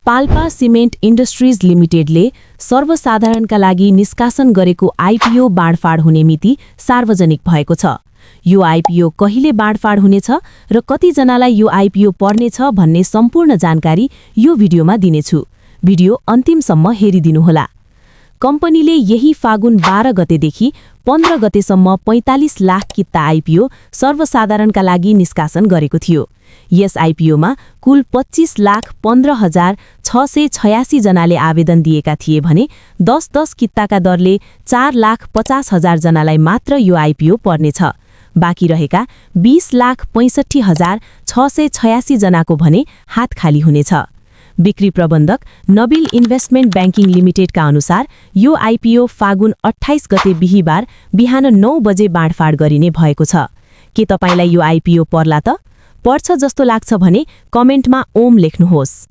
Palpa cement industries लिमिटेडले सर्वसाधारणका लागि निष्कासन गरेको आइपिओ बाँडफाँड हुने मिति सार्वजनिक भएको छ। यो आइपिओ कहिले बाँडफाँड हुनेछ र कतिजनालाई यो आइपिओ पर्नेछ भन्ने सम्पूर्ण जानकारी यो भिडियोमा दिनेछु। भिडियो अन्तिमसम्म हेरिदिनुहोला। कम्पनीले यही फागुन 12 गतेदेखि 15 गतेसम्म 45 लाख किता आइपिओ सर्वसाधारणका लागि निष्कासन गरेको थियो। यस आइपिओमा कुल 25,15,686 जनाले आवेदन दिएका थिए भने 10-10 किताका दरले 4,50,000 जनालाई मात्र यो आइपिओ पर्नेछ। बाँकी रहेका 20,65,686 जनाको भने हात खाली हुनेछ। बिक्री प्रबन्धक नबिल इन्भेस्टमेन्ट ब्याङ्किङ लिमिटेडका अनुसार यो आइपिओ फागुन 28 गते बिहीबार बिहान 9 बजे बाँडफाँड गरिने भएको छ। के तपाईलाई यो आइपिओ पर्ला त? पर्छ जस्तो लाग्छ भने कमेन्टमा ओम लेख्नुहोस्।